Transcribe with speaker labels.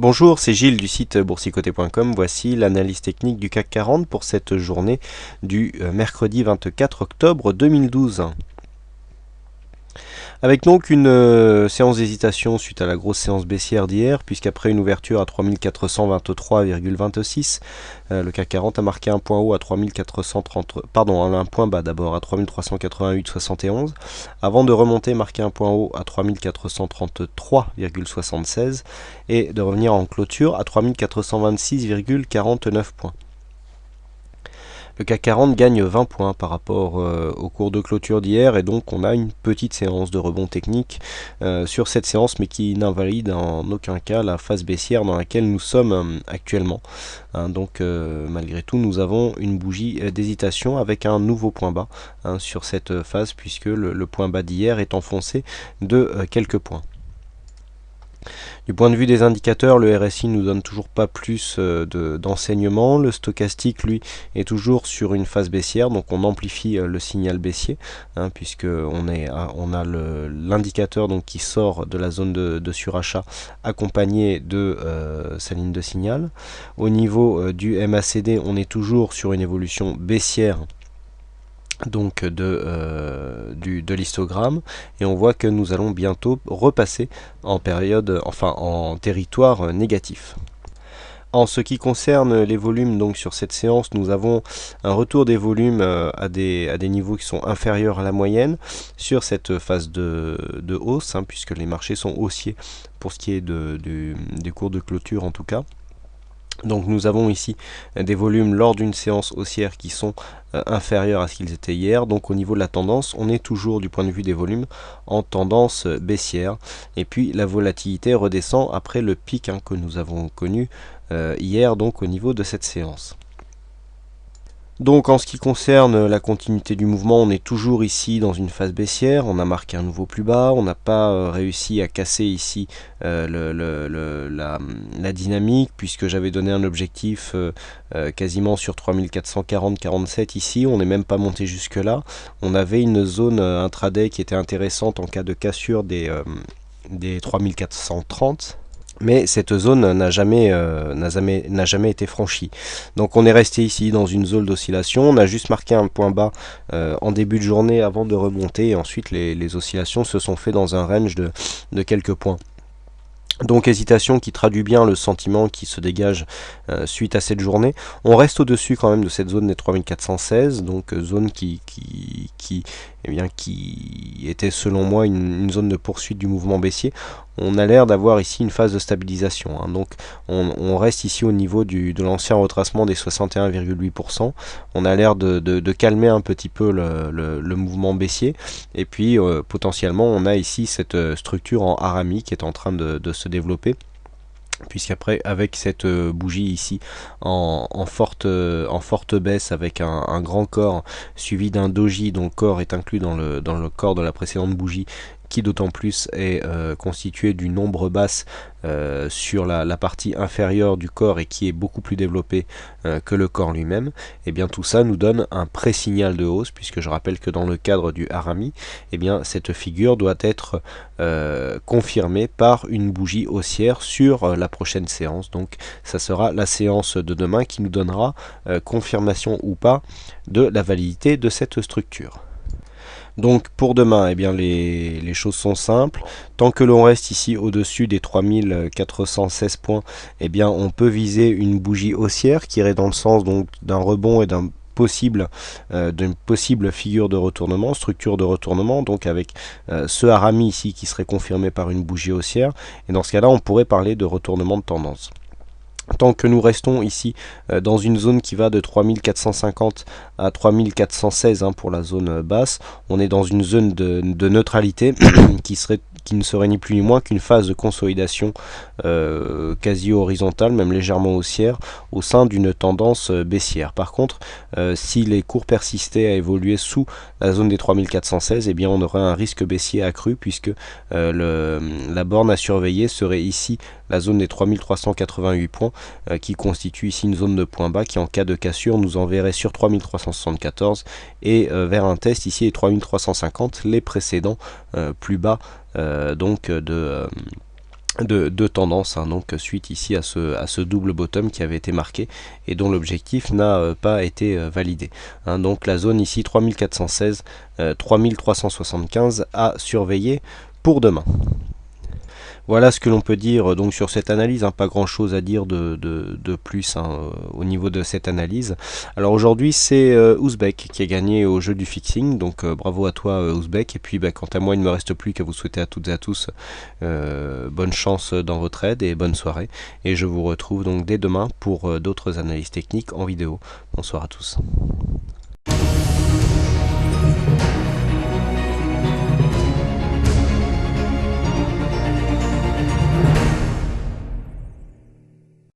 Speaker 1: Bonjour, c'est Gilles du site boursicoté.com. Voici l'analyse technique du CAC 40 pour cette journée du mercredi 24 octobre 2012. Avec donc une séance d'hésitation suite à la grosse séance baissière d'hier, puisqu'après une ouverture à 3423,26, le CAC 40 a marqué un point haut à 3430, un point bas d'abord à 3388,71, avant de remonter marquer un point haut à 3433,76 et de revenir en clôture à 3426,49 points. Le CAC 40 gagne 20 points par rapport au cours de clôture d'hier et donc on a une petite séance de rebond technique sur cette séance, mais qui n'invalide en aucun cas la phase baissière dans laquelle nous sommes actuellement. Donc malgré tout, nous avons une bougie d'hésitation avec un nouveau point bas sur cette phase, puisque le point bas d'hier est enfoncé de quelques points. Du point de vue des indicateurs, le RSI nous donne toujours pas plus d'enseignements. Le stochastique, lui, est toujours sur une phase baissière, donc on amplifie le signal baissier, puisque on a l'indicateur qui sort de la zone de surachat, accompagné de sa ligne de signal. Au niveau du MACD, on est toujours sur une évolution baissière, donc de l'histogramme, et on voit que nous allons bientôt repasser en territoire négatif. En ce qui concerne les volumes, donc sur cette séance, nous avons un retour des volumes à des niveaux qui sont inférieurs à la moyenne sur cette phase de hausse, puisque les marchés sont haussiers pour ce qui est des cours de clôture en tout cas. Donc nous avons ici des volumes lors d'une séance haussière qui sont inférieurs à ce qu'ils étaient hier. Donc au niveau de la tendance, on est toujours du point de vue des volumes en tendance baissière. Et puis la volatilité redescend après le pic que nous avons connu hier, donc au niveau de cette séance. Donc en ce qui concerne la continuité du mouvement, on est toujours ici dans une phase baissière, on a marqué un nouveau plus bas, on n'a pas réussi à casser ici la dynamique, puisque j'avais donné un objectif quasiment sur 3440-47 ici, on n'est même pas monté jusque là. On avait une zone intraday qui était intéressante en cas de cassure des 3430. Mais cette zone n'a jamais été franchie. Donc on est resté ici dans une zone d'oscillation. On a juste marqué un point bas en début de journée avant de remonter. Et ensuite les oscillations se sont faites dans un range de quelques points. Donc hésitation qui traduit bien le sentiment qui se dégage suite à cette journée. On reste au-dessus quand même de cette zone des 3416, donc zone qui était selon moi une zone de poursuite du mouvement baissier. On a l'air d'avoir ici une phase de stabilisation, donc on reste ici au niveau de l'ancien retracement des 61,8%. On a l'air de calmer un petit peu le mouvement baissier, et puis potentiellement on a ici cette structure en harami qui est en train de se développer, puisqu'après avec cette bougie ici en forte baisse avec un grand corps suivi d'un doji dont le corps est inclus dans le corps de la précédente bougie, qui d'autant plus est constitué d'une ombre basse sur la partie inférieure du corps et qui est beaucoup plus développée que le corps lui-même, et bien tout ça nous donne un pré-signal de hausse, puisque je rappelle que dans le cadre du harami, cette figure doit être confirmée par une bougie haussière sur la prochaine séance. Donc ça sera la séance de demain qui nous donnera confirmation ou pas de la validité de cette structure. Donc pour demain, les choses sont simples. Tant que l'on reste ici au-dessus des 3416 points, on peut viser une bougie haussière qui irait dans le sens d'un rebond et d'une possible figure de retournement, structure de retournement, donc avec ce harami ici qui serait confirmé par une bougie haussière. Et dans ce cas-là, on pourrait parler de retournement de tendance. Tant que nous restons ici dans une zone qui va de 3450 à 3416 pour la zone basse, on est dans une zone de neutralité qui ne serait ni plus ni moins qu'une phase de consolidation quasi horizontale, même légèrement haussière, au sein d'une tendance baissière. Par contre, si les cours persistaient à évoluer sous la zone des 3416, on aurait un risque baissier accru, puisque la borne à surveiller serait ici la zone des 3388 points, qui constitue ici une zone de point bas qui, en cas de cassure, nous enverrait sur 3374 et vers un test ici les 3350, les précédents plus bas de tendance, hein, donc suite ici à ce double bottom qui avait été marqué et dont l'objectif n'a pas été validé, hein. Donc la zone ici 3416, 3375 à surveiller pour demain. Voilà ce que l'on peut dire donc sur cette analyse, hein. Pas grand chose à dire de plus, hein, au niveau de cette analyse. Alors aujourd'hui c'est Ouzbek qui a gagné au jeu du fixing, donc bravo à toi Ouzbek. Et puis quant à moi il ne me reste plus qu'à vous souhaiter à toutes et à tous bonne chance dans vos trades et bonne soirée. Et je vous retrouve donc dès demain pour d'autres analyses techniques en vidéo. Bonsoir à tous.